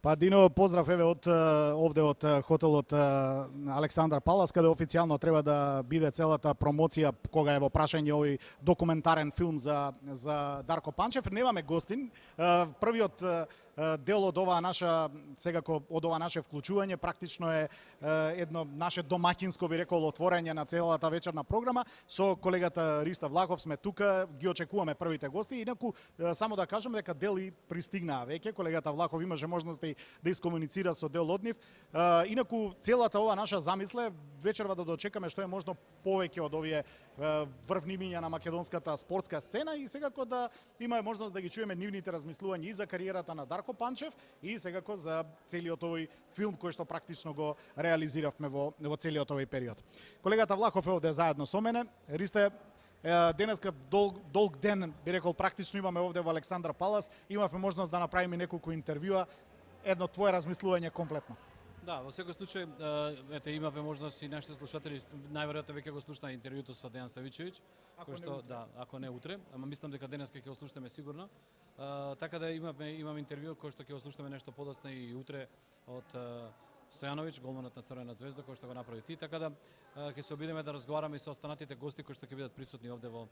Па Дино, поздрав еве од овде од хотелот Александар Палас, каде официјално треба да биде целата промоција кога е во прашање овој документарен филм за Дарко Панчев. Немаме гостин. Првиот дел од оваа наша, секако од ова наше вклучување, практично е едно наше домаќинско, би рекол, отворање на целата вечерна програма. Со колегата Риста Влахов сме тука, ги очекуваме првите гости. Инаку, само да кажам дека дели пристигнаа веќе. Колегата Влахов имаше можности да искомуницира со дел од нив. Инаку, целата ова наша замисла вечерва да дочекаме што е можно повеќе од овие врвни имиња на македонската спортска сцена и секако да имаме можност да ги чуеме нивните размислувања и за кариерата на Дарко Панчев и секако за целиот овој филм кој што практично го реализиравме во целиот овој период. Колегата Влахов е овде заедно со мене. Ристе, денеска долг ден, би рекол, практично имаме овде во Александар Палас. Имавме можност да направиме неколку интервјуа. Едно твое размислување комплетно. Да, во секој случај, ете, имаме можност и нашите слушатели, најверојатно веќе го слушнаа интервјуто со Дејан Савичевиќ, кој што, да, ако не утре, ама мислам дека денеска ќе го слушаме сигурно. Така да имаме интервју кој што ќе го слушаме нешто подоцна и утре од Стојановиќ, голманот на Црвена звезда, кој што го направи ти, така да ќе се обидеме да разговараме и со останатите гости кои што ќе бидат присутни овде во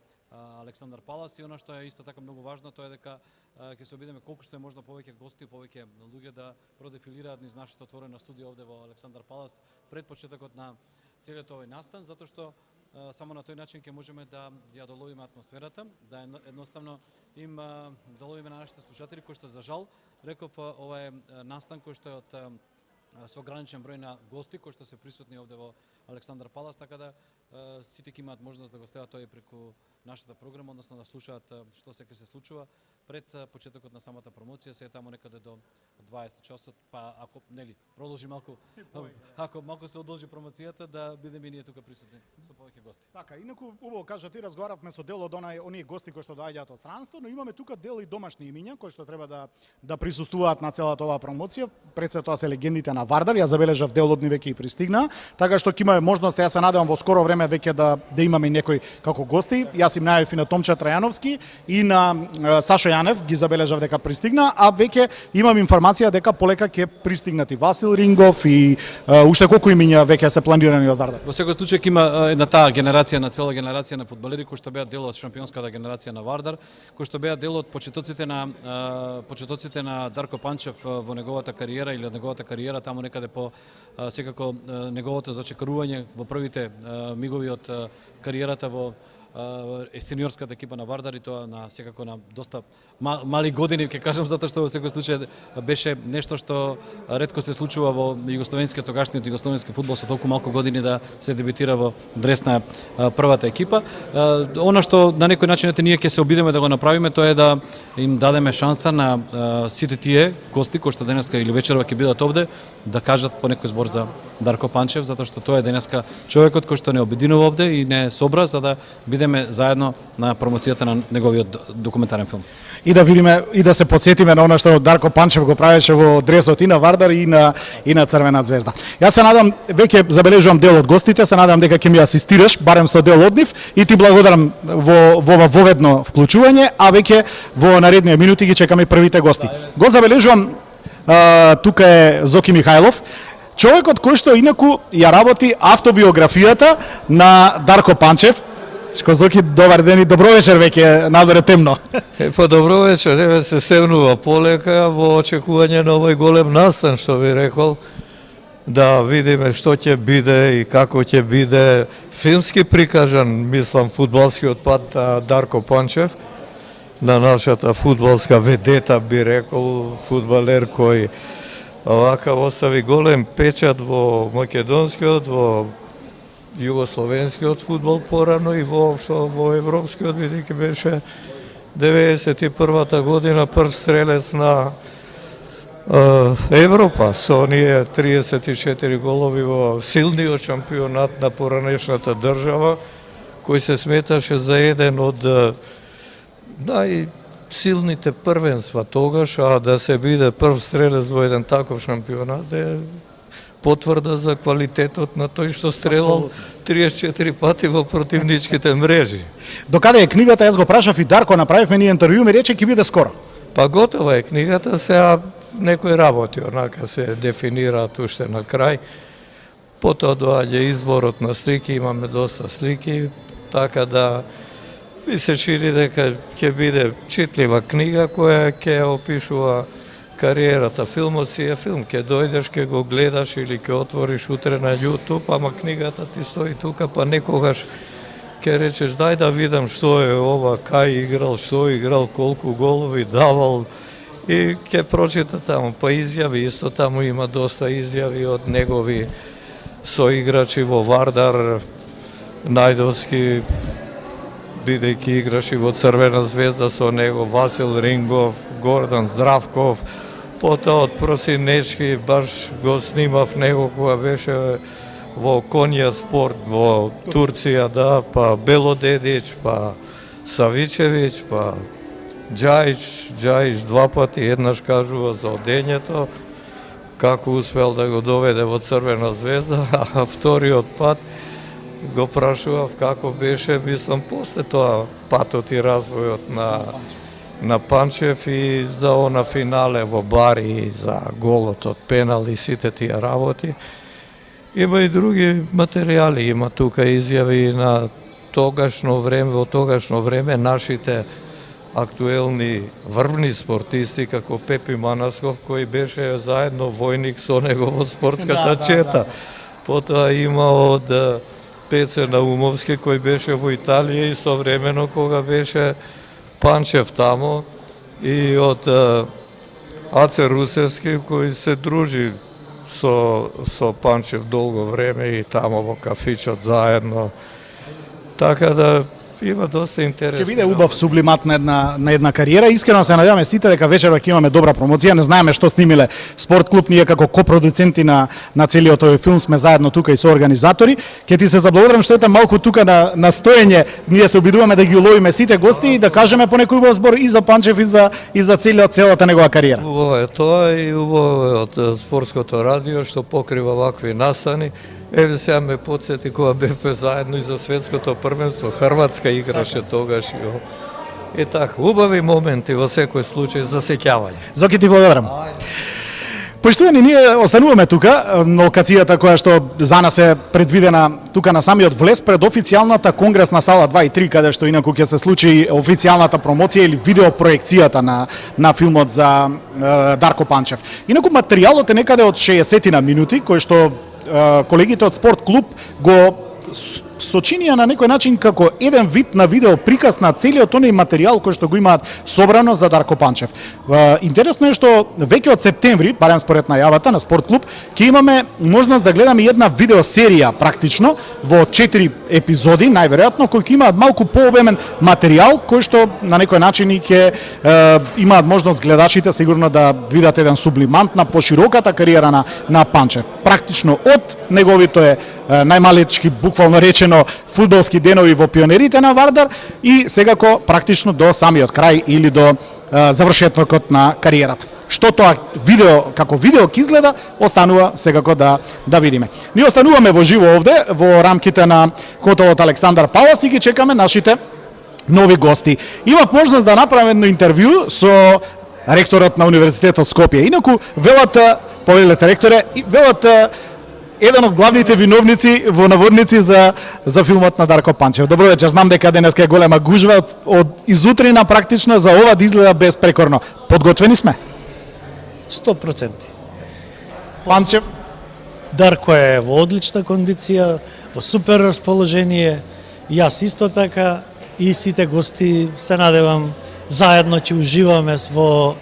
Александар Палас и она што е исто така многу важно, тоа е дека ќе се обидеме колку што е можно повеќе гости, повеќе луѓе да продефилираат низ нашето отворено студио овде во Александар Палас пред почетокот на целиот овој настан, затоа што само на тој начин ќе можеме да ја доловиме атмосферата, да едноставно им доловиме на нашите слушатели кои што за жал, реков, ова е настан кој што е од со ограничен број на гости кои што се присутни овде во Александар Палас, така да сите ќе имаат можност да го следат тој преку нашата програма, односно да слушаат што се ќе се случува пред почетокот на самата промоција, се е таму некаде до 20 часот, па ако нели продолжи малку, ако малку се одолжи промоцијата, да бидеме и ние тука присутни со повеќе гости. Така, инаку убаво кажа ти, разговаравме со дел од оние гости кои што доаѓаат од странство, но имаме тука дел и домашни имиња кои што треба да присуствуваат на целата оваа промоција. Пред се тоа се легендите на Вардар, ја забележав дел од нив веќе и пристигнаа, така што ќе имаме можност, ја се надевам во скоро време веќе да имаме и некои како гости. Јас им најавив и на Томча Трајановски и на Сашо Јанев, ги забележав дека пристигна, а веќе имам информација дека полека ќе пристигнат и Васил Рингов и уште колку имиња веќе се планирани од Вардар. Во секој случај има една таа генерација, на цела генерација на фудбалери кои што беа дел од шампионската генерација на Вардар, кои што беа дел од почетоците на Дарко Панчев во неговата кариера или од неговата кариера таму некаде по секако неговото зачекарување во првите мигови од кариерата во сениорската екипа на Вардар и тоа на секако на доста мали години, ќе кажам, затоа што во секој случај беше нешто што ретко се случува во југословенскиот тогашниот југословенски фудбал со толку малку години да се дебитира во дрес на првата екипа. Она што на некој начин ние ќе се обидеме да го направиме, тоа е да им дадеме шанса на сите тие гости кои што денеска или вечерва ќе бидат овде да кажат по некој збор за Дарко Панчев, затоа што тоа е денеска човекот кој што не обединува овде и не собра за да бидеме заедно на промоцијата на неговиот документарен филм. И да видиме и да се потсетиме на она што Дарко Панчев го правеше во дресот и на Вардар и на Црвена звезда. Јас се надам, веќе забележувам дел од гостите, се надам дека ќе ми асистираш барем со дел од нив и ти благодарам во воведно вклучување, а веќе во наредни минути ги чекаме првите гости. Го забележувам тука е Зоки Михајлов, човекот кој што инаку ја работи автобиографијата на Дарко Панчев. Зоки, добар ден и добро вечер, веќе надвор темно. Па добро вечер, еве се стевнува полека во очекување на овој голем настан, што би рекол, да видиме што ќе биде и како ќе биде филмски прикажан, мислам, фудбалскиот пат Дарко Панчев, на нашата фудбалска ведета, би рекол, фудбалер кој овака остави голем печат во македонскиот, во југословенскиот фудбал порано и воопшто во европскиот, бидејќи беше 91-та година прв стрелец на Европа со оние 34 голови во силниот шампионат на поранешната држава, кој се сметаше за еден од најсилните првенства тогаш, а да се биде прв стрелец во еден таков шампионат е потврда за квалитетот на тој што стрелал 34 пати во противничките мрежи. Докаде е книгата, јас го прашав и Дарко, направивме ние интервју, ми рече ќе биде скоро. Па готова е книгата, сега некои работи, онака се дефинираат уште на крај. Потоа доаѓа изборот на слики, имаме доста слики, така да ми се чини дека ќе биде читлива книга која ќе опишува кариерата. Филмот си е филм, ќе дојдеш, ќе го гледаш или ќе отвориш утре на YouTube, ама книгата ти стои тука, па некогаш ќе речеш дај да видам што е ова, кај играл, што играл, колку голови давал и ќе прочита таму. Па изјави, исто таму има доста изјави од негови соиграчи во Вардар, Најдовски, бидејќи играше во Црвена звезда со него, Васил Рингов, Гордан Здравков, потоа од Просинечки баш го снимав него кога беше во Конја спорт во Турција, да, па Белодедич, па Савичевиќ, па Џајич два пати, еднаш кажува за одењето, како успел да го доведе во Црвена звезда, а вториот пат го прашував како беше, мислам, после тоа патот и развојот на Панчев и за она финале во Бари, за голот од пенал и сите тие работи. Има и други материјали, има тука изјави на тогашно време, во тогашно време нашите актуелни врвни спортисти како Пепи Манасков, кој беше заедно војник со него во спортската чета. Потоа има од Пеце Наумовски, кој беше во Италија истовремено кога беше Панчев тамо, и од Аце Русевски, кој се дружи со Панчев долго време и тамо во кафичот заедно. Така да има доста интересно. Ќе биде убав сублимат на една кариера. Искрено се надеваме сите дека вечерва ќе имаме добра промоција. Не знаеме што снимиле Спорт клуб, ние како копродуценти на целиот овој филм сме заедно тука и со организатори. Ќе ти се заблагодарам што ете малку тука на стоење. Ние се обидуваме да ги уловиме сите гости и да кажеме по некој убав збор и за Панчев и за целата негова кариера. Убаво е тоа и убаво е од спортското радио што покрива вакви настани. Еве сега ме подсети кога бевме заедно и за светското првенство, Хрватска играше тогаш и така, убави моменти во секој случај за сеќавање. Зоки, ти благодарам. Поштовани, ние остануваме тука на локацијата која што за нас е предвидена тука на самиот влез пред официјалната конгресна сала 2 и 3, каде што инаку ќе се случи официјалната промоција или видеопроекцијата на филмот за Дарко Панчев. Инаку материјалот е некаде од 60 минути, кој што колегите од Спорт клуб го сочинија на некој начин како еден вид на видео приказ на целиот оној материјал кој што го имаат собрано за Дарко Панчев. Интересно е што веќе од септември, барем според најавата на Спорт клуб, ќе имаме можност да гледаме една видеосерија практично во 4 епизоди, најверојатно, кои ќе имаат малку пообемен материјал кој што на некој начин и ќе имаат можност гледачите сигурно да видат еден сублимант на пошироката кариера на Панчев. Практично од неговите најмалечки, буквално речено, фудбалски денови во пионерите на Вардар и секако практично до самиот крај или до завршетокот на кариерата. Што тоа видео, како видео ќе изгледа, останува секако да видиме. Ние остануваме во живо овде, во рамките на хотелот Александар Палас и ги чекаме нашите нови гости. Имав можност да направам едно интервју со ректорот на Универзитетот Скопје. Инаку, велат, повелете ректоре, велат еден од главните виновници во наводници за филмот на Дарко Панчев. Добро вечер, знам дека денеска е голема гужва од изутрина практично за ова да изгледа безпрекорно. Подготвени сме? 100%. Панчев? Дарко е во одлична кондиција, во супер расположение, јас исто така и сите гости се надевам заедно ќе уживаме во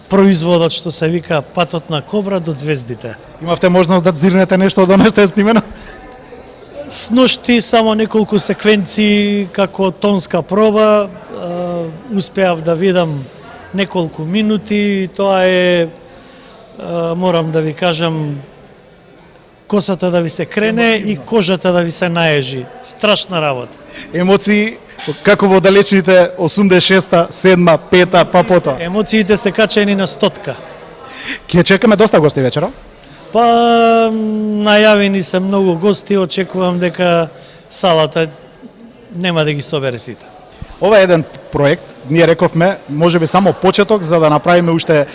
производот што се вика Патот на Кобра до звездите. Имавте можност да зирнете нешто од оно што е снимено? Сношти само неколку секвенции како тонска проба, успеав да видам неколку минути, тоа е, морам да ви кажам, косата да ви се крене и кожата да ви се наежи. Страшна работа. Емоции како во далечните 86-та, 7-та, 5-та, па потоа. Емоциите се качени на 100-ка. Ќе чекаме доста гости вечера. Па најавени се многу гости, очекувам дека салата нема да ги собере сите. Ова е еден проект, ние рековме, можеби само почеток за да направиме уште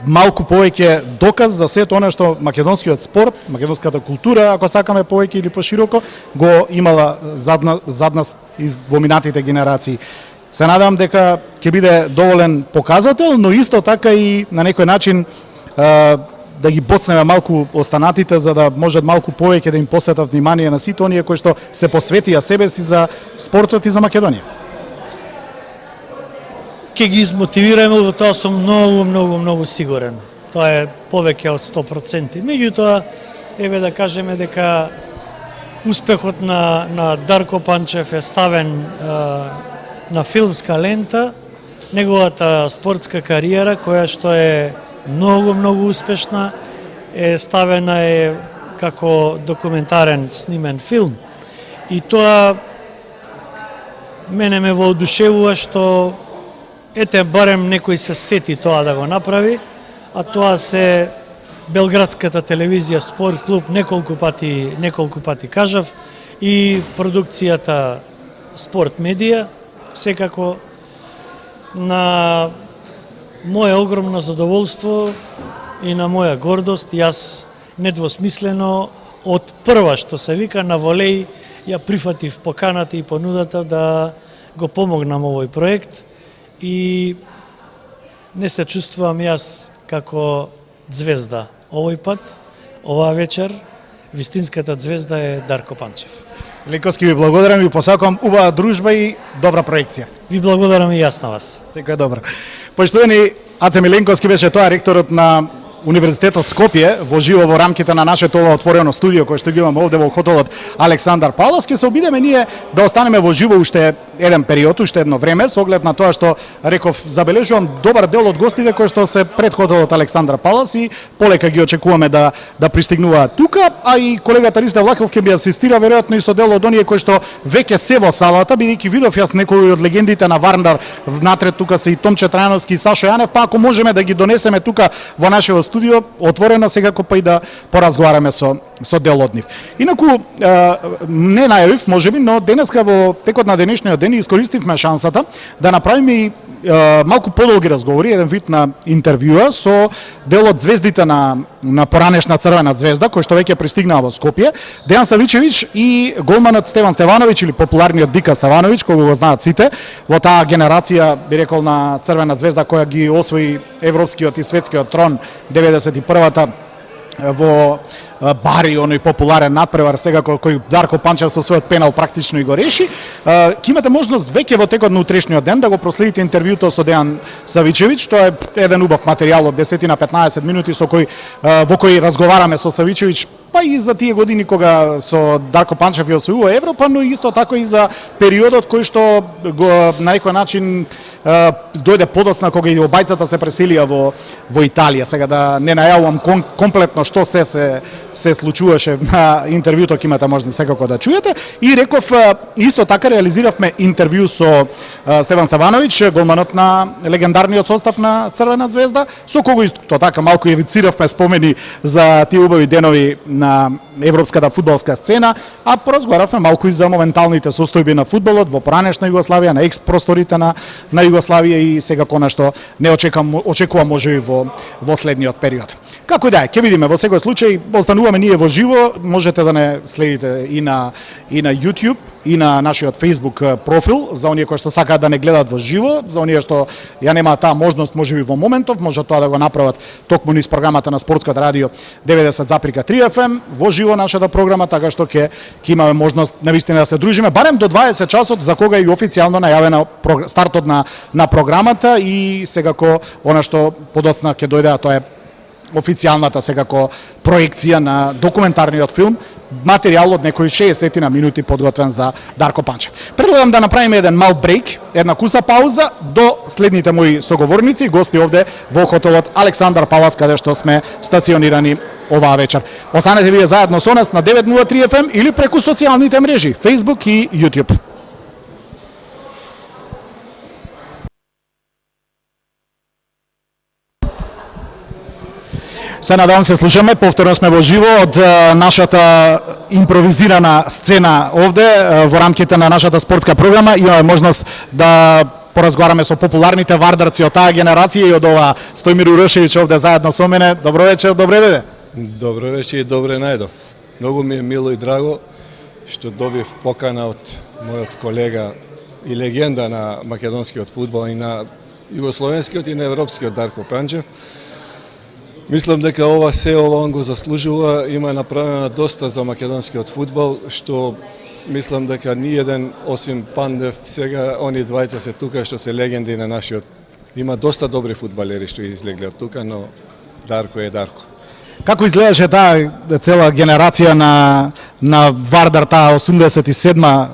малку повеќе доказ за сето она што македонскиот спорт, македонската култура, ако сакаме повеќе или пошироко, го имала зад нас во минатите генерации. Се надевам дека ќе биде доволен показател, но исто така и на некој начин да ги боцнеме малку останатите за да можат малку повеќе да им посветат внимание на сите оние кои што се посветија себе си за спортот и за Македонија. Ке ги измотивираме, во тоа сум многу сигурен. Тоа е повеќе од 100%. Меѓутоа, еве да кажеме дека успехот на Дарко Панчев е ставен на филмска лента, неговата спортска кариера, која што е многу успешна, е ставена како документарен снимен филм. И тоа мене ме воодушевува што ете барем некој се сети тоа да го направи, а тоа се Белградската телевизија Спорт клуб, неколку пати кажав, и продукцијата Спорт медија. Секако на моје огромно задоволство и на моја гордост, јас недвосмислено од прва што се вика на волеј ја прифатив поканата и понудата да го помогнам овој проект и не се чувствувам јас како звезда. Овој пат, оваа вечер, вистинската звезда е Дарко Панчев. Ленковски, ви благодарам и посакувам убава дружба и добра проекција. Ви благодарам и јас на вас. Секој добро. Поштовани, Аце Миленковски беше тоа ректорот на Универзитетот Скопје, во живо во рамките на нашето ова отворено студио кој што ги имаме овде во хотелот Александар Палас. Ке се обидеме ние да останеме во живо уште еден период, уште едно време, со оглед на тоа што реков, забележувам добар дел од гостите кои што се пред хотелот Александар Палас и полека ги очекуваме да пристигнуваат тука, а и колегата Ристо Влахов ќе би асистира веројатно и со дел од оние кои што веќе се во салата, бидејќи видов јас некои од легендите на Варнар внатре, тука се и Томче Трајановски и Сашо Јанев, па ако можеме да ги донесеме тука во нашето студио, отворено секако па и да поразговараме со дел од нив. Инаку, не најавив, можеби, но денеска во текот на денешниот ден искористивме шансата да направиме и малку подолги разговори, еден вид на интервјуа со дел од звездите на поранешна Црвена звезда, кој што веќе пристигнаа во Скопје, Дејан Савичевиќ и голманот Стеван Стевановиќ или популарниот Дика Стевановиќ, кој го знаат сите, во таа генерација, би рекол, на Црвена звезда која ги освои европскиот и светскиот трон 91-та во Бари, оној популарен надпревар секако кој Дарко Панчев со својот пенал практично и го реши. Ќе имате можност веќе во текот на утрешниот ден да го проследите интервјуто со Дејан Савичевиќ. Тоа е еден убав материјал од 10 на 15 минути во кој разговараме со Савичевиќ, па и за тие години кога со Дарко Панчев ја освојува Европа, но исто така и за периодот кој што го на некој начин дојде подоцна кога и обајцата се преселија во Италија. Сега да не најавувам комплетно што се случуваше на интервјуто, ќе имате можност секако да чуете. И реков, исто така реализиравме интервју со Стеван Стевановиќ, голманот на легендарниот состав на Црвена звезда, со кого исто така малку евициравме спомени за тие убави денови на европската фудбалска сцена, а поразговаравме малку и за моменталните состојби на фудбалот во поранешна Југославија, на екс-просторите на Југославија и секако нешто не очекувам можеби во следниот период. Како да е, ќе видиме во секој случај, остануваме ние во живо, можете да не следите и на YouTube, и на нашиот Facebook профил, за оние кои што сакаат да не гледаат во живо, за оние што ја немаат таа можност, можеби во моментов, може тоа да го направат токму низ програмата на Спортското радио 90,3 FM, во живо нашата програма, така што ќе имаме можност навистина да се дружиме, барем до 20 часот, за кога е и официјално најавена стартот на програмата и секако она што подоцна ќе дојде, а тоа е официјалната секако проекција на документарниот филм, материјал од некои 60 на минути подготвен за Дарко Панчев. Предлагам да направиме еден мал брейк, една куса пауза до следните мои соговорници и гости овде во хотелот Александар Палас, каде што сме стационирани оваа вечер. Останете вие заедно со нас на 903 FM или преку социјалните мрежи Facebook и YouTube. Се надавам се слушаме, повторно сме во живо од нашата импровизирана сцена овде во рамките на нашата спортска програма. Имаме можност да поразговараме со популарните вардарци од таа генерација и од ова Стојмир Урошевиќ овде заедно со мене. Добро вечер, добре дојде. Добро вечер и добре најдов. Многу ми е мило и драго што добив покана од мојот колега и легенда на македонскиот фудбал и на југословенскиот и на европскиот Дарко Панчев. Мислам дека ова он го заслужува, има направено доста за македонскиот фудбал, што мислам дека ни еден, осим Пандев, сега они двајца се тука што се легенди на нашиот. Има доста добри фудбалери што излегле од тука, но Дарко е Дарко. Како изгледаше таа цела генерација на Вардар, таа 87-ма?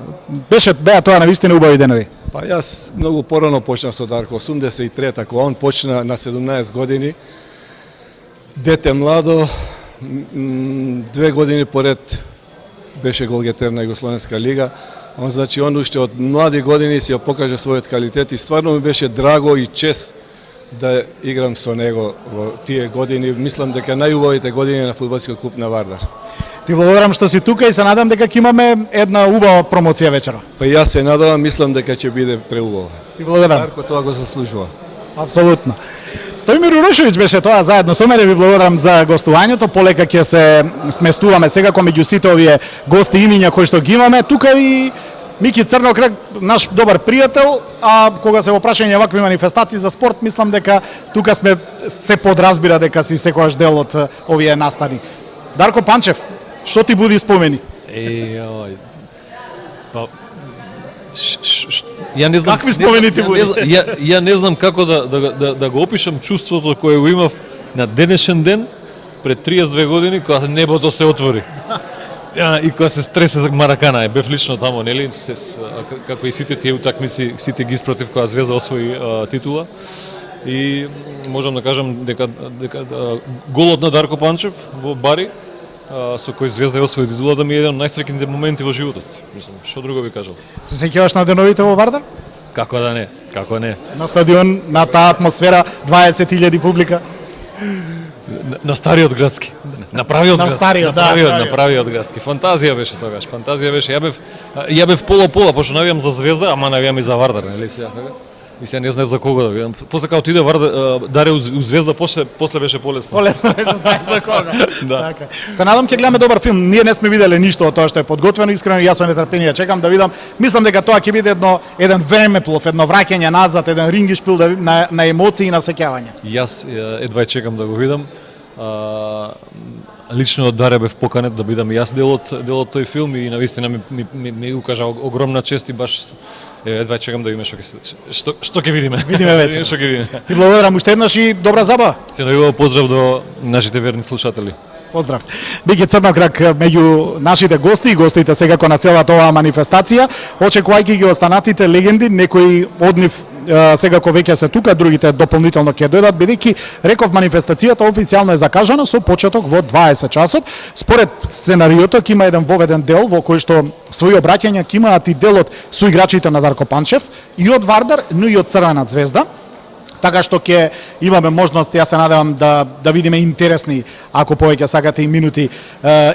Беа тоа навистина убави денови. Па јас многу порано почнав со Дарко, 83-та, кога он почна на 17 години. Дете младо, 2 години поред беше голгетер на Југословенска лига. Значи, он уште од млади години си ја покажа својот квалитет и стварно ми беше драго и чест да играм со него во тие години. Мислам дека најубавите години на фудбалскиот клуб на Вардар. Ти благодарам што си тука и се надам дека ќе имаме една убава промоција вечера. Па јас се надавам, мислам дека ќе биде преубава. Ти благодарам. Дарко тоа го заслужува. Апсолутно. Стојмир Урошевиќ беше тоа заедно со мене. Ви благодарам за гостувањето. Полека ќе се сместуваме секако меѓу сите овие гости имиња кои што ги имаме. Тука и Мики Црнокрак, наш добар пријател, а кога се во прашање вакви манифестации за спорт, мислам дека тука сме се подразбира дека си секогаш дел од овие настани. Дарко Панчев, што ти буди спомени? Па ја не знам какви спомени ти буди? Ја не знам како да го опишам чувството кое го имав на денешен ден пред 32 години кога небото се отвори. И кога се стресе за Маракана, бев лично тамо, нели? Како и сите тие утакмици, сите ги испратив кога Звезда освои титула. И можам да кажам дека голот на Дарко Панчев во Бари со кој Звезда ја освои титулата ми е еден од најсреќните моменти во животот. Мислам, што друго би кажал? Се сеќаваш на деновите во Вардар? Како да не, како не. На стадион, на таа атмосфера, 20.000 публика. На стариот градски. Направиот градски. Фантазија беше тогаш, фантазија беше. Ја бев пола-пола, пошто навијам за Звезда, ама навијам и за Вардар, нели сега така? И сега не знаев за кого да видам. После кога отиде Вардар, Даре у Звезда, после беше полесно. Полесно беше, знаеш за кога. Да. Така. Се надам ќе гледаме добар филм. Ние не сме виделе ништо од тоа што е подготвено, искрено јас со нетрпение чекам да видам. Мислам дека тоа ќе биде еден времеплов, едно враќање назад, еден рингишпил на емоции и на сеќавање. Јас едва чекам да го видам. Лично од Даре бев поканет да бидам јас дел од тој филм и навистина ми укажа огромна чест и баш едва чекам да видиме што ќе видиме. Видиме вече. Што ќе видиме. Ти благодарам уште еднаш и добра забава. Се најубаво поздрав до нашите верни слушатели. Поздрав. Мики Црнокрак меѓу нашите гости и гостите секако на целата оваа манифестација, очекувајќи ги останатите легенди, некои од нив секако веќе се тука, другите дополнително ќе дојдат, бидејќи реков манифестацијата официјално е закажана со почеток во 20 часот. Според сценариото ќе има еден воведен дел во кој што своји обраќања ќе имаат и делот со играчите на Дарко Панчев и од Вардар, но и од Црвена Звезда. Така што ќе имаме можност, јас се надевам да видиме интересни, ако повеќе сакате, и минути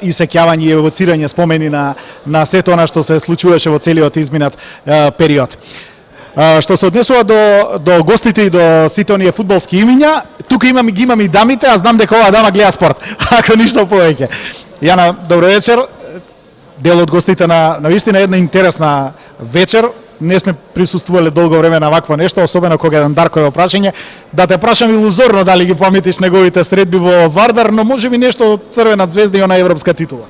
и сеќавање и евоцирање спомени на сето она што се случуваше во целиот изминат период. Што се однесува до гостите и до сите оние фудбалски имиња, тука ги имам и дамите, а знам дека оваа дама гледа спорт, ако ништо повеќе. Јана, добро вечер. Дел од гостите на вистина една интересна вечер. Не сме присуствувале долго време на вакво нешто, особено кога еден Дарко е прашање. Да те прашам илузорно дали ги паметиш неговите средби во Вардар, но можеби нешто од Црвена Звезда и она европска титула.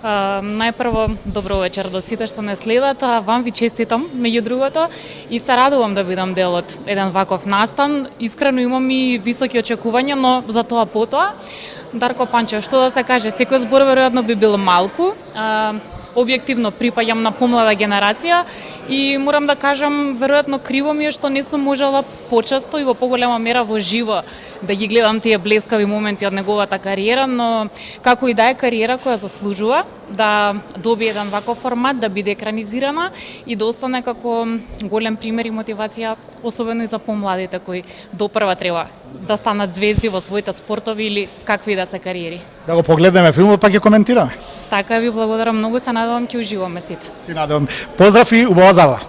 Најпрво, добро вечер до сите што ме следат. Вам ви честитам, меѓу другото, и се радувам да бидам дел од еден ваков настан. Искрено имам и високи очекувања, но за тоа потоа. Дарко Панчев, што да се каже, секој збор веројатно би бил малку. Објективно припаѓам на помлада генерација и морам да кажам, веројатно криво ми е што не сум можела почесто и во поголема мера во живо да ги гледам тие блескави моменти од неговата кариера, но како и да е кариера која заслужува да добие еден ваков формат, да биде екранизирана и да остане како голем пример и мотивација, особено и за помладите кои допрва треба да станат звезди во своите спортови или какви да се кариери. Да го погледнеме филмот па ќе коментираме. Така ви благодарам многу, се надевам ќе уживаме сите. Ти надевам. Поздрав и убава забава.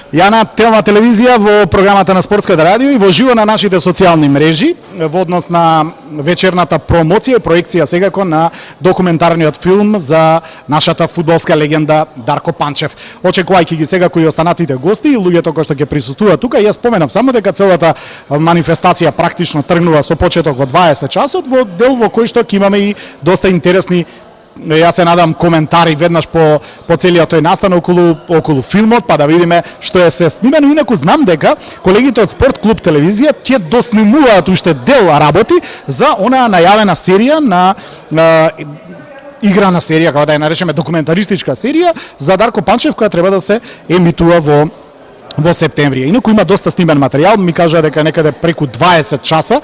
Ја на Телна телевизија во програмата на Спортското радио и во живо на нашите социјални мрежи во однос на вечерната промоција и проекција секако на документарниот филм за нашата фудбалска легенда Дарко Панчев. Очекувајќи ги секако и останатите гости и луѓето кои што ќе присуствуваат тука, јас споменав само дека целата манифестација практично тргнува со почеток во 20 часот во дел во кој што ќе имаме и доста интересни, јас се надам, коментари веднаш по целиот тој настан околу филмот, па да видиме што е се снимено. Инаку знам дека колегите од Спорт клуб телевизија ќе доснимуваат уште дел работи за онаа најавена серија на играна серија, како да ја наречеме документаристичка серија за Дарко Панчев, која треба да се емитува во септември. Инаку има доста снимен материјал, ми кажа дека некаде преку 20 часа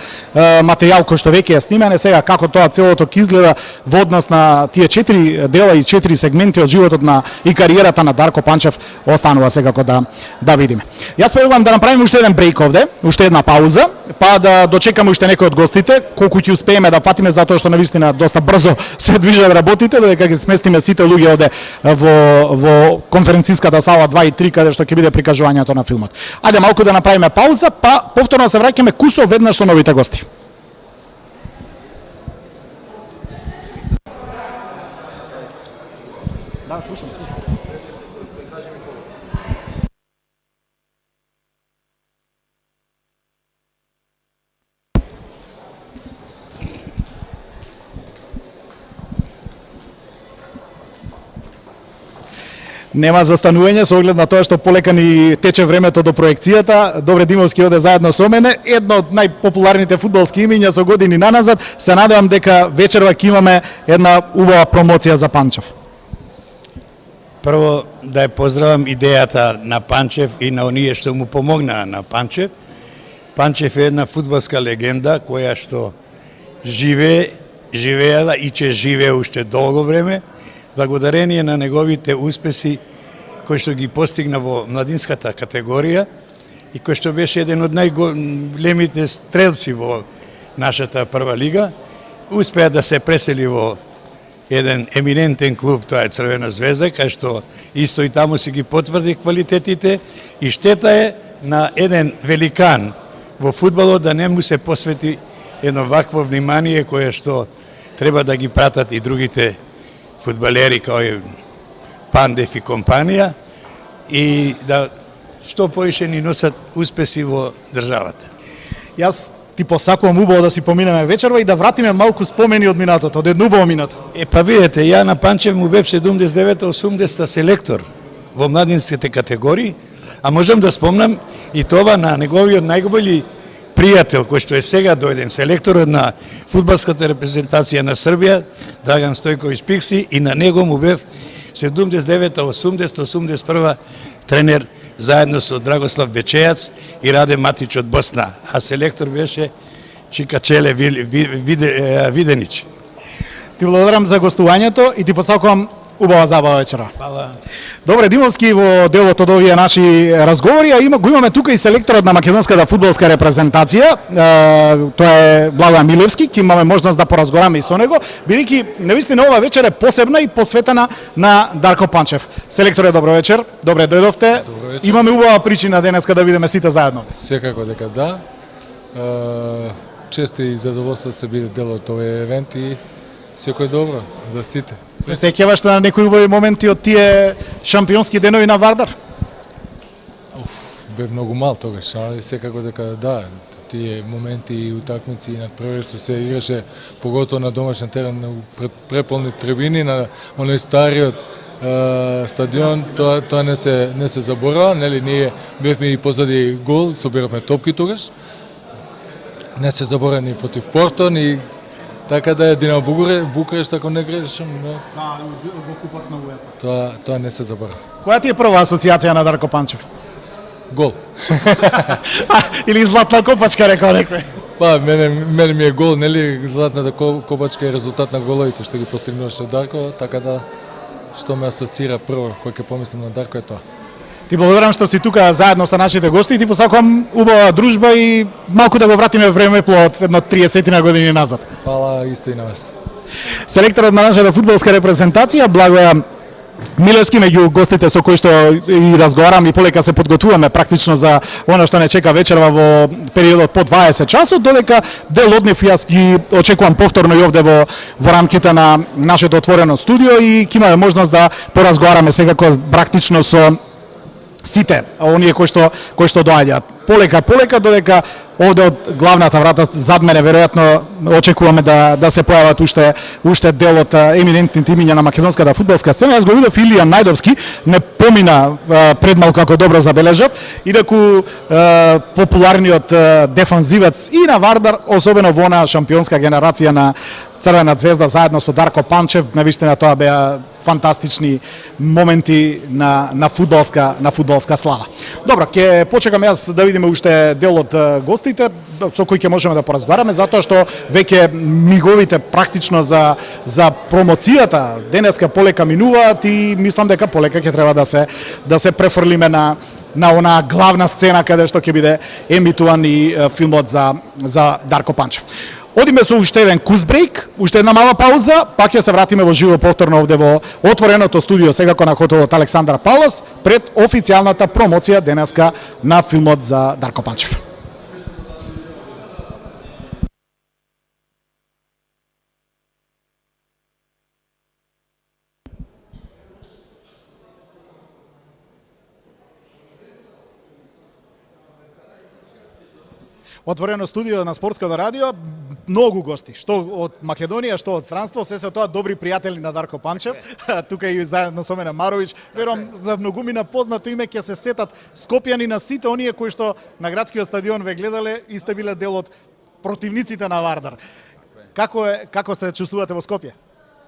материјал кој што веќе е снимен. Сега како тоа целото ќе изгледа во однос на тие 4 дела и 4 сегменти од животот на и кариерата на Дарко Панчев останува секако да видиме. Јас предлагам да направиме уште еден брейк овде, уште една пауза, па да дочекаме уште некои од гостите, колку ќе успееме да фатиме, затоа што навистина доста брзо се движат работите, додека ќе сместиме сите луѓе овде во конференциската сала 2 и 3 каде што ќе биде прикажувањето на филмот. Ајде малку да направиме пауза, па повторно се враќаме кусо веднаш со новите гости. Да, слушам. Нема застанување со оглед на тоа што полека ни тече времето до проекцијата. Добре Димовски оде заедно со мене, едно од најпопуларните фудбалски имиња со години наназад. Се надевам дека вечерва ќе имаме една убава промоција за Панчев. Прво да ја поздравам идејата на Панчев и на оние што му помогнаа на Панчев. Панчев е една фудбалска легенда која што живеела и ќе живее уште долго време, благодарение на неговите успеси кои што ги постигна во младинската категорија и кој што беше еден од најголемите стрелци во нашата прва лига. Успеа да се пресели во еден еминентен клуб, тоа е Црвена звезда, кај што исто и таму си ги потврди квалитетите и штета е на еден великан во фудбалот да не му се посвети едно вакво внимание кое што треба да ги пратат и другите фудбалери кои Пандев и компанија и да што поише ни носат успеси во државата. Јас ти посакувам убаво да си поминеме вечерва и да вратиме малку спомени од минатото, од едно убаво минато. Па видете, ја на Панчев му бев 79-80 селектор во младинските категории, а можам да спомнам и това на неговиот најголеми пријател, кој што е сега дојден, селекторот на фудбалската репрезентација на Србија, Драган Стојковиќ Пикси, и на него му бев 79-80-81 тренер заедно со Драгослав Бечејац и Раде Матич од Босна, а селектор беше Чикачеле Виденич. Ти благодарам за гостувањето и ти посакувам убава забава вечера. Фала. Добре, Димовски, во делот од овие наши разговори, го имаме тука и селекторот на македонската фудбалска репрезентација, тоа е Благоја Милевски, ќе имаме можност да поразговараме и со него, бидејќи навистина ова вечер е посебна и посветена на Дарко Панчев. Селекторе, добро вечер, добре дојдовте. Добро вечер. Имаме убава причина денеска да видиме сите заедно. Секако дека да. Чест и задоволство да се биде дел од овој евент и секој добро за сите. Се сеќаваш на некои убави моменти од тие шампионски денови на Вардар? Бев многу мал тогаш, али секако дека да, тие моменти и утакмици и надпреварство се играше поготово на домашен терен пред преполни трибини на оној стариот стадион, тоа не се заборава, нели ние бевме и позади гол, собиравме топки тогаш. Не се заборава ни против Порто, ни така да е Динамо Букурещ, ако не грешам, Да, во купот на УЕФА. тоа не се заборава. Која ти е прва асоцијација на Дарко Панчев? Гол. Или златна копачка, рекол некој. Па, мене ми е гол, нели, златната копачка е резултат на головите што ги постигнуваше Дарко, така да што ме асоцира прво кој ќе помислам на Дарко е тоа. Ти благодарам што си тука заедно со нашите гости и ти посакувам убава дружба и малку да го вратиме времепло од едно 30 на години назад. Фала исто и на вас. Селекторот на нашата фудбалска репрезентација Благоја Милевски меѓу гостите со кои што и разговарам и полека се подготвуваме практично за она што не чека вечерва во периодот по 20 часот, додека дел од нив јас ги очекувам повторно и овде во рамките на нашето отворено студио и ќе имаме можност да поразговараме секако практично со сите оние кои што доаѓаат. Полека додека овде од главната врата зад мене веројатно очекуваме да се појават уште дел од еминентните имиња на македонската фудбалска сцена. Јас го видов Илија Најдовски, не помина пред малку како добро забележав, инаку популарниот дефанзивец и на Вардар, особено во онаа шампионска генерација на Црвена звезда заедно со Дарко Панчев, навистина тоа беа фантастични моменти на фудбалска слава. Добро, ќе почекам јас да видиме уште дел од гостите со кои ќе можеме да поразговараме, затоа што веќе миговите практично за промоцијата денеска полека минуваат и мислам дека полека ќе треба да се префрлиме на онаа главна сцена каде што ќе биде емитуван и филмот за Дарко Панчев. Одиме со уште еден кузбрейк, уште една мала пауза, пак ќе се вратиме во живо повторно овде во отвореното студио секако на хотелот Александар Палас пред официјалната промоција денеска на филмот за Дарко Панчев. Отворено студио на Спортското радио, многу гости, што од Македонија, што од странство, се тоа добри пријатели на Дарко Панчев. Тука и заедно со мене Маровиќ. Верувам на многумина познато име ќе се сетат скопјани на сите оние кои што на градскиот стадион ве гледале и сте биле дел од противниците на Вардар. Како се чувствувате во Скопје?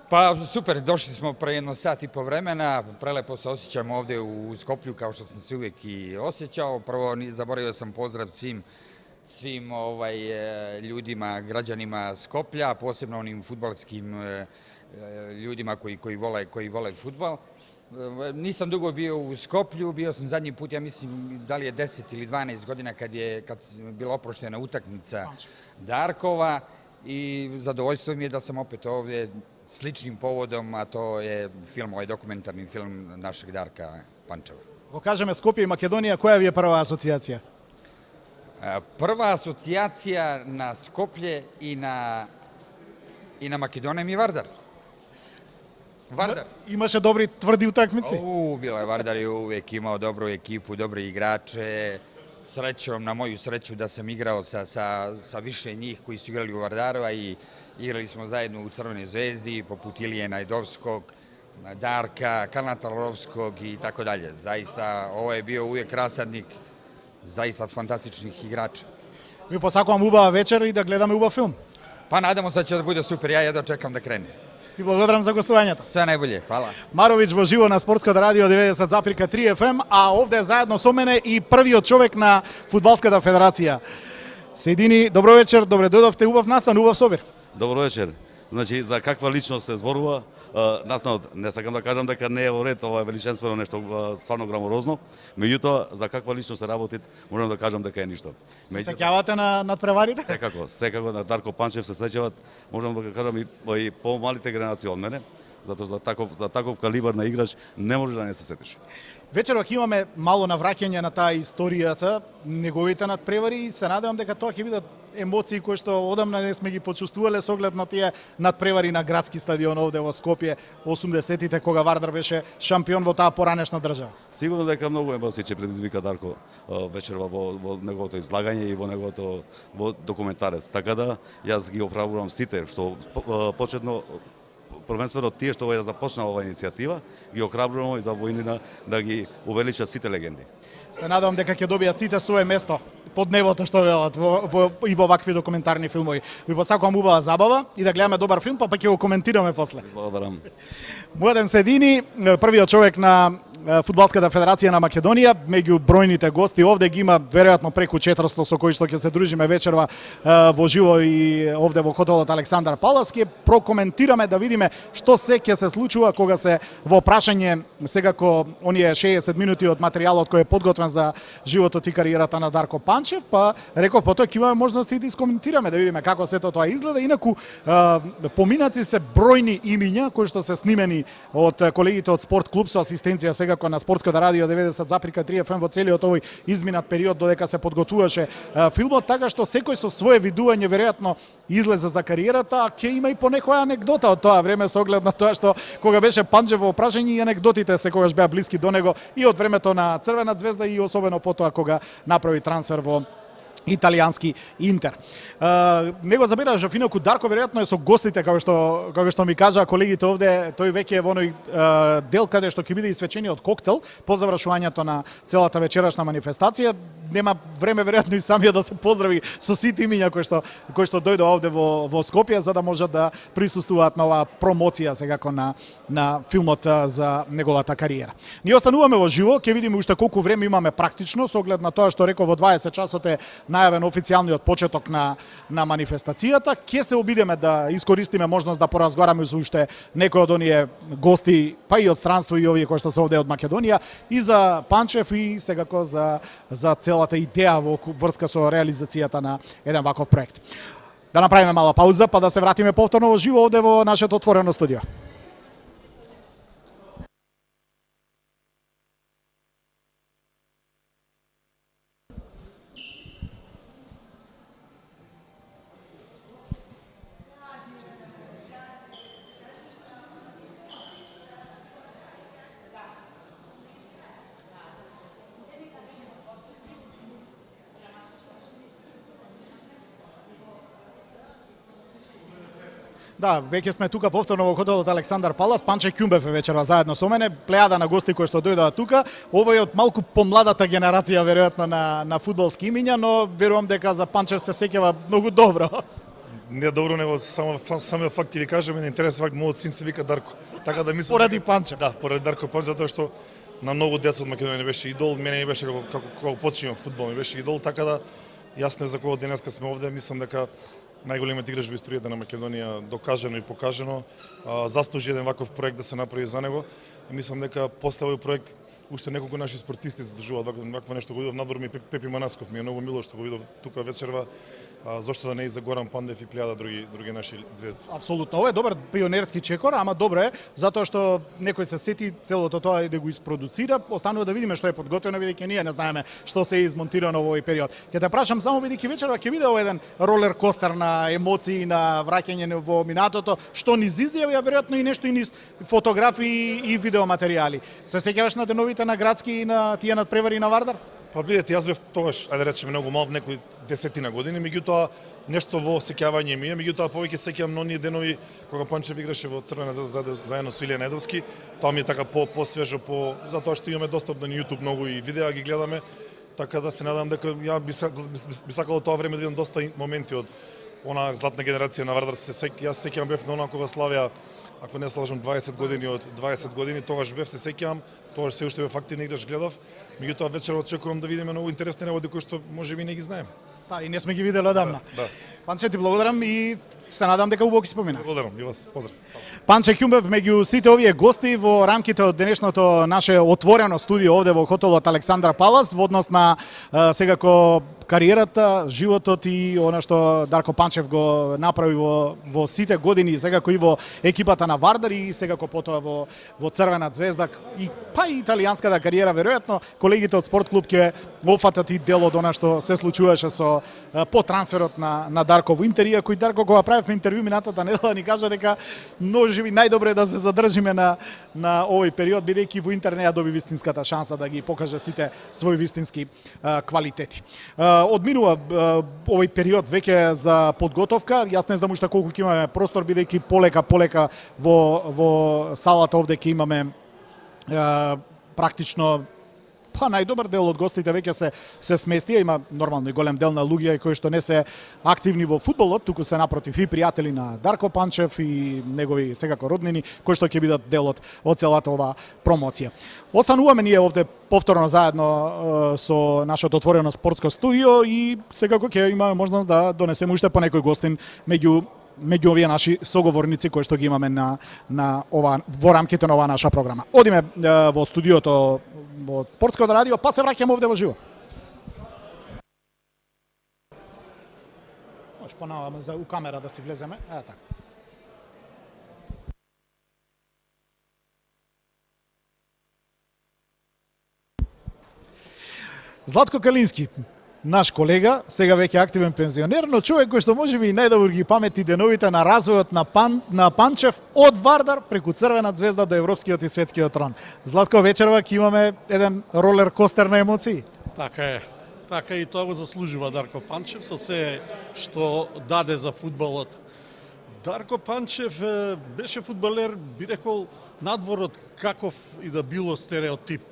Па супер, дошли smo pre jedno sat i po vremena, prelepo se osjećam ovde u Skoplju kao što sam se uvijek i osjećao. Prvo zaboravio sam pozdrav svim ljudima, građanima Skoplja, posebno onim fudbalskim ljudima koji vole fudbal. Nisam dugo bio u Skoplju, bio sam zadnji put, ja mislim, da li je 10 ili 12 godina kad je bila oproštena utakmica Darkova i zadovoljstvo mi je da sam opet ovdje sličnim povodom, a to je film, ovaj dokumentarni film našeg Darka Pančeva. Го кажеме Скопје и Македонија, која ви е прва асоцијација? Prva asocijacija na Skoplje i na Makedoniju mi je Vardar. Vardar. Имаше добри тврди утакмици? Bila je Vardar je uvijek imao dobru ekipu, dobre igrače. Srećom, na moju sreću da sam igrao sa više njih koji su igrali u Vardarova i igrali smo zajedno u Crvenoj zvezdi, poput Ilije Najdovskog, Darka, Kanatarovskog i tako dalje. Zaista, ovo je bio uvijek rasadnik zaista fantastičnih igrača. Ви посакувам убава вечер и да гледаме убав филм. Pa nadamo se da će da bude super, ja jedva čekam da krene. Ти благодарам за гостувањето. Sve najbolje, hvala. Маровиќ во живо на Спортското радио 90,3 FM, а овде заедно со мене и првиот човек на Фудбалската федерација. Седини, добро вечер, добре дојдовте, убав настан, убав собир. Добро вечер. Значи, за каква личност се зборува? Настанот, не сакам да кажам дека не е во ред, ова е величествено нешто стварно граморозно. Меѓутоа, за каква личност се работи, можам да кажам дека е ништо. Се сеќавате на преварите? Секако на Дарко Панчев се сеќават, можам да кажам и помалите генерации од мене, затоа за таков калибар на играч не може да не се сетиш. Вечерок имаме мало навраќање на таа историјата, неговите надпревари и се надевам дека тоа ќе бидат емоции кои што одамна не сме ги почувствувале со оглед на тие надпревари на градски стадион овде во Скопје 80-тите кога Вардар беше шампион во таа поранешна држава. Сигурно дека многу емоции ќе предизвика Дарко вечерва во неговото излагање и во документарец. Така да јас ги оправдувам сите што почетно првенствено тие што ја започнаа оваа иницијатива, ги охрабрувам и за војнина да ги увеличат сите легенди. Се надевам дека ќе добијат сите свое место под небото што велат и во вакви документарни филмови. Ви посакувам убава забава и да гледаме добар филм, па ќе го коментираме после. Благодарам. Младен Седини, првиот човек на Фудбалската федерација на Македонија, меѓу бројните гости овде ги има веројатно преку 400 со кои што ќе се дружиме вечерва во живо и овде во хотелот Александар Палас. Ќе прокоментираме да видиме што се ќе се случува кога се во прашање секако оние 60 минути од материјалот кој е подготвен за животот и кариерата на Дарко Панчев, па реков потоа ќе имаме можности да искоментираме да видиме како сето тоа изгледа. Инаку поминати се бројни имиња кои што се снимени од колегите од Спорт клуб со асистенција секако на Спортското радио 90,3 FM во целиот овој изминат период додека се подготвуваше филмот, така што секој со свое видување веројатно излезе за кариерата, а ќе има и по некоја анегдота од тоа време со оглед на тоа што кога беше Панчев во прашање и анегдотите секогаш беа блиски до него и од времето на Црвена звезда и особено потоа кога направи трансфер во италијански Интер. Него забележав инаку Дарко веројатно е со гостите како што ми кажаа колегите овде, тој веќе е во оној дел каде што ќе биде исвечениот коктел по завршувањето на целата вечерашна манифестација. Нема време веројатно и самиот да се поздрави со сите имиња кои што дојдоа овде во Скопје за да можат да присуствуваат на оваа промоција секако на филмот за неговата кариера. Ние остануваме во живо, ќе видиме уште колку време имаме практично со оглед на тоа што реков во 20 часот е најавен официјалниот почеток на манифестацијата. Ќе се обидеме да искористиме можност да поразговараме со уште некои од оние гости, па и од странство и овие кои што се овде од Македонија, и за Панчев и секако за целата идеја во врска со реализацијата на еден ваков проект. Да направиме мала пауза, па да се вратиме повторно во живо овде во нашето отворено студио. Да, веќе сме тука повторно во хотелот Александар Палас. Панче Ќумбев е вечерва заедно со мене, плејада на гости кои што дојдоа тука. Овој е од малку помладата генерација веројатно на фудбалски имиња, но верувам дека за Панчев се сеќава многу добро. Не добро, него самиот факт ќе ви кажеме, на интересен факт, мојот син се вика Дарко. Така да мислам Поради Панчев. Да, поради Дарко Панчев, затоа што на многу деца од Македонија беше идол, мене ми беше како почнувам фудбал, ми беше идол, така да јасно е за кого денеска сме овде, мислам дека најголемиот играч во историјата на Македонија, докажано и покажано, заслужи еден ваков проект да се направи за него. И мислам дека после овој проект уште неколку наши спортисти заслужуваат вакво нешто. Го видов надвор ми Пепи Манасков, ми е многу мило што го видов тука вечерва. Зошто да не и за Горан Пандев и плејада други наши звезди. Апсолутно, ова е добар пионерски чекор, ама добро е затоа што некој се сети целото тоа и да го испродуцира. Останува да видиме што е подготвено, бидејќи ние не знаеме што се е измонтирано во овој период. Ќе те прашам само бидејќи вечерва ќе биде еден ролер костер на емоции, на враќање во минатото, што низ изјави, а веројатно и нешто и низ фотографии и видеоматеријали. Се сеќаваш на деновите на градски и на тие надпревари на Вардар? Па видете, јас бев тогаш, ајде речеме многу мал, некои десетина години, меѓутоа нешто во сеќавање ми е, меѓутоа повеќе сеќавам на оние денови кога Панчев играше во Црвена звезда заедно со Илија Недовски. Тоа ми е така посвежо, затоа што имаме достап на YouTube многу и видеа ги гледаме, така да се надам дека ја би сакал тоа време да видам доста моменти од она златна генерација на Вардар. Јас сеќавам бев на она кога славија, ако не слажам 20 години, од 20 години, тогаш бев, се сеќавам, тогаш се уште бев активен играч, гледав, меѓутоа вечерва очекувам да видиме многу интересни работи кои што можеби не ги знаеме. Да, и не сме ги видели одамна. Да. Панче, ти благодарам и се надам дека убаво ќе спомина. Благодарам и вас, поздрав. Панче Ќумбев меѓу сите овие гости во рамките од денешното наше отворено студио овде во хотелот Александар Палас во однос на секако кариерата, животот и она што Дарко Панчев го направи во сите години, секако и во екипата на Вардар и секако потоа во Црвена звезда и па и италијанската кариера, веројатно колегите од Спорт клуб ќе офатат и дел од она што се случуваше по трансферот на Дарко во Интер, иако и Дарко кога правевме интервју минатата недела ни кажа дека можеби најдобро е да се задржиме на овој период, бидејќи во Интер не ја доби вистинската шанса да ги покаже сите своји вистински квалитети. Одминува овој период веќе за подготовка. Јас не знам уште колку ќе имаме простор, бидејќи полека во салата овде ќе имаме практично па најдобар дел од гостите веќе се сместија, има нормално и голем дел на луѓе кои што не се активни во фудбалот, туку се напротив и пријатели на Дарко Панчев и негови секако роднини кои што ќе бидат дел од целата оваа промоција. Остануваме ние овде повторно заедно со нашето отворено спортско студио и секако ќе имаме можност да донесеме уште по некој гостин меѓу овие наши соговорници кои што ги имаме во рамките на оваа наша програма. Одиме во студиото од Спортското радио, па се враќаме овде во живо. Може понаваме за у камера да си влеземе. Така. Златко Калински, наш колега, сега веќе активен пензионер, но човек кој што можеби и најдобро ги памети деновите на развојот на Панчев од Вардар преку Црвена звезда до европскиот и светскиот трон. Златко, вечерва ќе имаме еден ролер костер на емоции. Така е. Така и тоа го заслужува Дарко Панчев со се што даде за фудбалот. Дарко Панчев беше фудбалер, би рекол, надвор од каков и да било стереотип.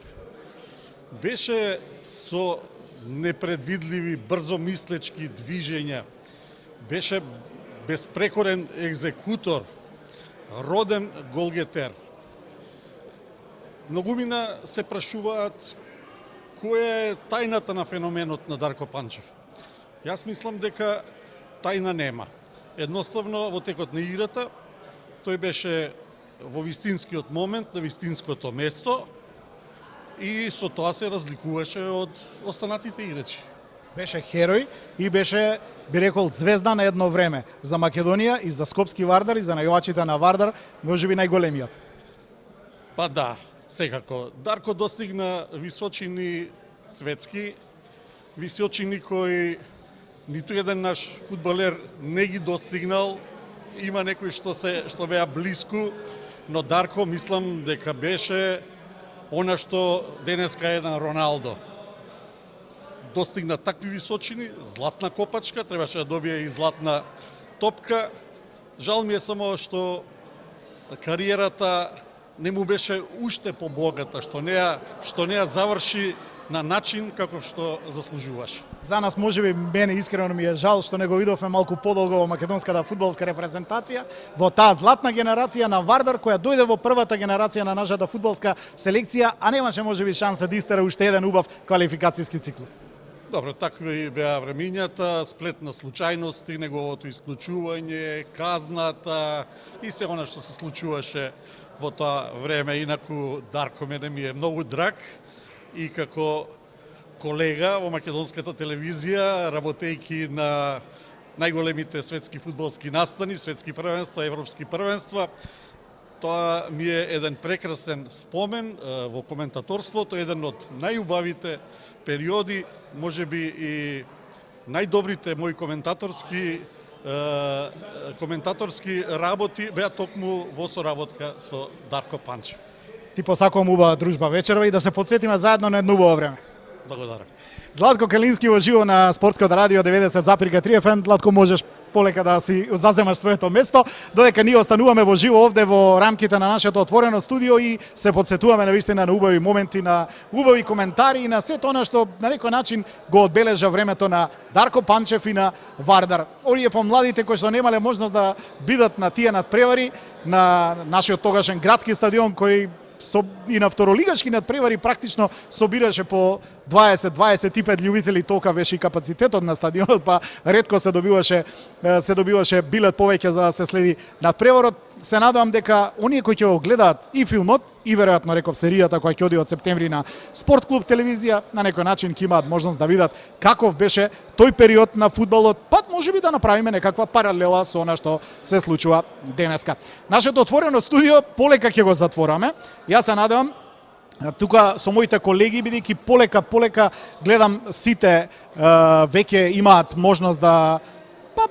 Беше со непредвидливи, брзомислечки движења. Беше безпрекорен екзекутор, роден голгетер. Многумина се прашуваат која е тајната на феноменот на Дарко Панчев. Јас мислам дека тајна нема. Едноставно, во текот на играта, тој беше во вистинскиот момент, на вистинското место, и со тоа се разликуваше од останатите играчи. Беше херој и беше, би рекол, звезда на едно време за Македонија и за Скопски Вардар и за најувачите на Вардар, можеби најголемиот. Па да, секако. Дарко достигна височини светски, височини кои ниту еден наш фудбалер не ги достигнал. Има некои што беа блиску, но Дарко мислам дека беше она што денеска е еден Роналдо. Достигна такви височини, златна копачка, требаше да добие и златна топка. Жал ми е само што кариерата не му беше уште побогата, што не ја заврши на начин каков што заслужуваше. За нас можеби мене искрено ми е жал што не го видовме малку подолго во македонската фудбалска репрезентација, во таа златна генерација на Вардар која дојде во првата генерација на нашата фудбалска селекција, а немаше можеби шанса да истера уште еден убав квалификацијски циклус. Добро, такви беа времињата, сплет на случајности, неговото исклучување, казната и се она што се случуваше во тоа време. Инаку Дарко мене ми е многу драг и како колега во македонската телевизија, работејќи на најголемите светски фудбалски настани, светски првенства, европски првенства, тоа ми е еден прекрасен спомен во коментаторството, еден од најубавите периоди, можеби и најдобрите мои коментаторски работи беа токму во соработка со Дарко Панчев. Ти посакувам убава дружба вечерва и да се подсетиме заедно на едно убаво време. Благодарам. Златко Калински во живо на Спортското радио 90,3 FM. Златко, можеш полека да си заземаш своето место, додека ние остануваме во живо овде во рамките на нашето отворено студио и се подсетуваме навистина на убави моменти, на убави коментари и на сето она што на некој начин го одбележа времето на Дарко Панчев и на Вардар. Овие помладите кои што немале можност да бидат на тие надпревари на нашиот тогашен градски стадион кој и на второлигашки надпревари практично собираше по 20-25 љубители, толка беше и капацитетот на стадионот, па ретко се добиваше билет повеќе за да се следи надпреварот. Се надевам дека оние кои ќе го гледаат и филмот и веројатно реков серијата која ќе оди од септември на Спорт клуб телевизија, на некој начин ќе имаат можност да видат каков беше тој период на фудбалот, па можеби да направиме некаква паралела со она што се случува денеска. Нашето отворено студио полека ќе го затвораме. Јас се надевам тука со моите колеги, бидејќи полека гледам сите веќе имаат можност да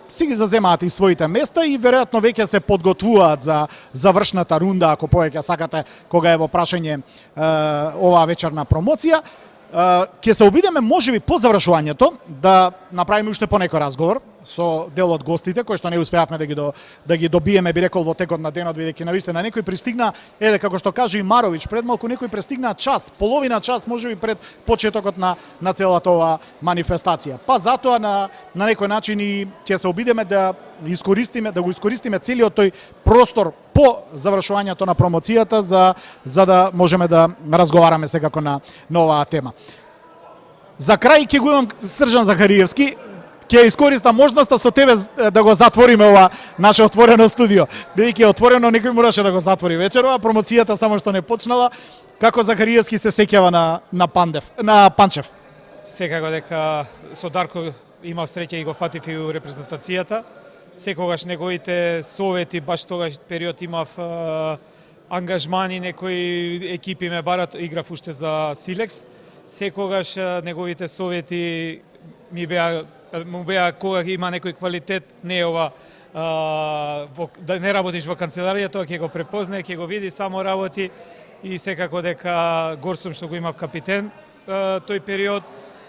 си ги заземаат и своите места и веројатно веќе се подготвуваат за завршната рунда, ако повеќе сакате, кога е во прашање оваа вечерна промоција. Ќе се обидеме можеби по завршувањето да направиме уште по некој разговор со дел од гостите кои што не успеавме да ги добиеме, би рекол, во текот на денот, бидејќи навистина некој пристигна, како што каже и Маровиќ, пред малку некој пристигна час, половина час можеби пред почетокот на целата ова манифестација. Па затоа на некој начин и ќе се обидеме да го искористиме целиот тој простор по завршувањето на промоцијата за да можеме да разговараме секако на оваа тема. За крај ќе го имам Срđan Захариевски, ќе искористам можноста со тебе да го затвориме ова наше отворено студио. Бидејќи е отворено, некој мораше да го затвори вечерова, промоцијата само што не почнала. Како Захариевски се сеќава на Панчев? Секако дека со Дарко имав среќа и го фатив и у репрезентацијата. Секогаш неговите совети, баш тогаш период имав ангажмани, некои екипи ме барат, играв уште за Силекс. Секогаш неговите совети му беа кога има некој квалитет, не е ова да не работиш во канцеларија, тоа ќе го препознае, ќе го види, само работи и секако дека гор сум што го имав капитен тој период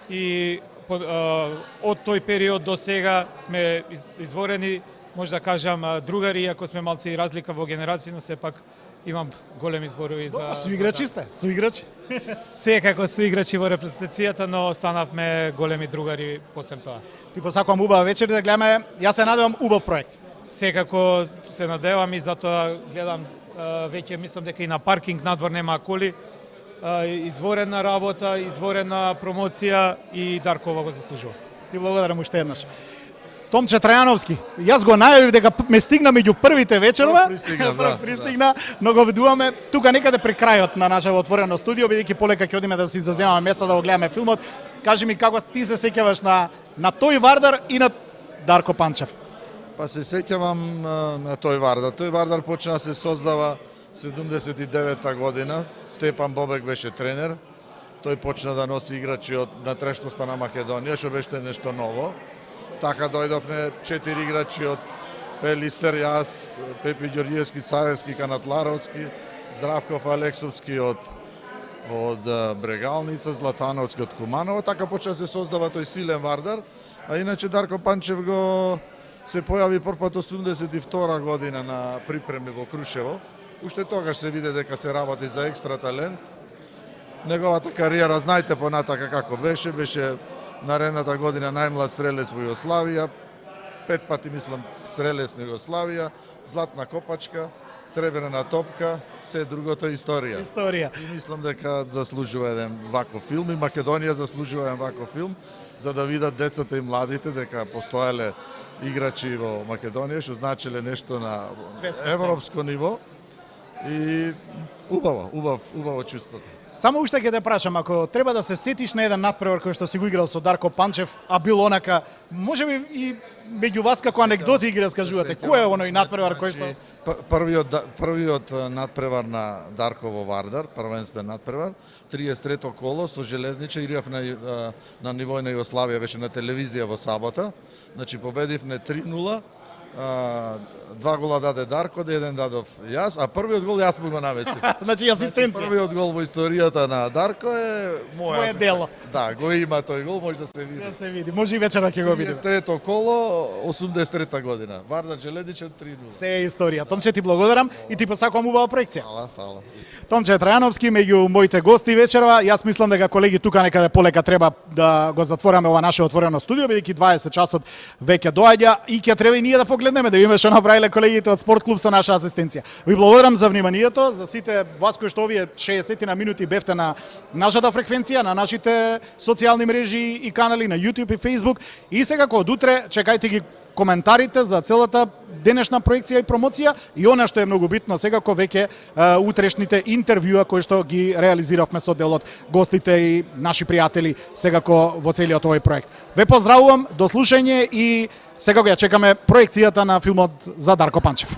и од тој период до сега сме изворени, може да кажам другари, иако сме малци и разлика во генерација, но сепак имам големи зборови за... Суиграчи сте? Суиграчи? Секако суиграчи во репрезентацијата, но станавме големи другари посем тоа. Ти посакувам убава вечер да гледаме, јас се надевам убав проект. Секако се надевам и затоа гледам веќе, мислам дека и на паркинг надвор нема коли, изворена работа, изворена промоција и Даркова го заслужува. Ти благодарам уште еднаш. Томче Трајановски, јас го најавив дека ме стигна меѓу првите вечерова, пристигна, но го видуваме тука некаде при крајот на нашето отворено студио, бидејќи полека ќе одиме да си заземаме место да го гледаме филмот. Кажи ми како ти се сеќаваш на тој Вардар и на Дарко Панчев? Па се сеќавам на тој Вардар. Тој Вардар почна да се создава 79-та година. Степан Бобек беше тренер. Тој почна да носи играчи од натрешноста на Македонија, што беше нешто ново. Така дојдовме 4 играчи од Пелистер, јас, Пепи Ѓорѓиевски, Савевски, Канатларовски, Здравков Алексовски од Брегалница, Златановски од Куманово. Така почна да се создава тој силен Вардар. А иначе Дарко Панчев се појави првпат 82 година на припреми во Крушево. Уште тогаш се виде дека се работи за екстра талент. Неговата кариера, знаете понатака како беше наредната година најмлад стрелец во Југославија, 5 пати мислам стрелец на Југославија, златна копачка, сребрена топка, се другото историја. И мислам дека заслужува еден ваков филм и Македонија заслужува еден ваков филм за да видат децата и младите дека постоеле играчи во Македонија што значеле нешто на европско ниво и убаво чувството. Само уште ќе те прашам, ако треба да се сетиш на еден надпревар кој што си го играл со Дарко Панчев, а бил онака, можеби и меѓу вас како анегдоти ги раскажувате, кој е оној надпревар кој што... Првиот надпревар на Дарко во Вардар, првенствен надпревар, 33-то коло со Железниче, играв на ниво на Југославија, беше на телевизија во сабота, значи победивме 3-0, 2 гола даде Дарко, 1 дадов јас, а првиот гол јас му го наместив. Значи асистенција. Првиот гол во историјата на Дарко е моја дело. Да, го има тој гол, може да се види. Да се види, може и вечера ќе го видиме. 33-то коло, 83-та година. Вардар Железниче 3-0. Се е историја. Томче, ти благодарам и ти посакувам убава проекција. Фала. Томче Трајановски меѓу моите гости вечерва. Јас мислам дека колеги тука некаде полека треба да го затвораме ова наше отворено студио, бидејќи 20 часот веќе доаѓа и ќе треба и ние да погледнеме да видиме што направиле колегите од Спорт клуб со наша асистенција. Ви благодарам за вниманието, за сите вас кои што овие 60 на минути бевте на нашата фреквенција, на нашите социјални мрежи и канали на YouTube и Facebook и секако од утре чекајте ги коментарите за целата денешна проекција и промоција и она што е многу битно секако веќе утрешните интервјуа кои што ги реализиравме со дел од гостите и наши пријатели секако во целиот овој проект. Ве поздравувам, до слушање и секако ја чекаме проекцијата на филмот за Дарко Панчев.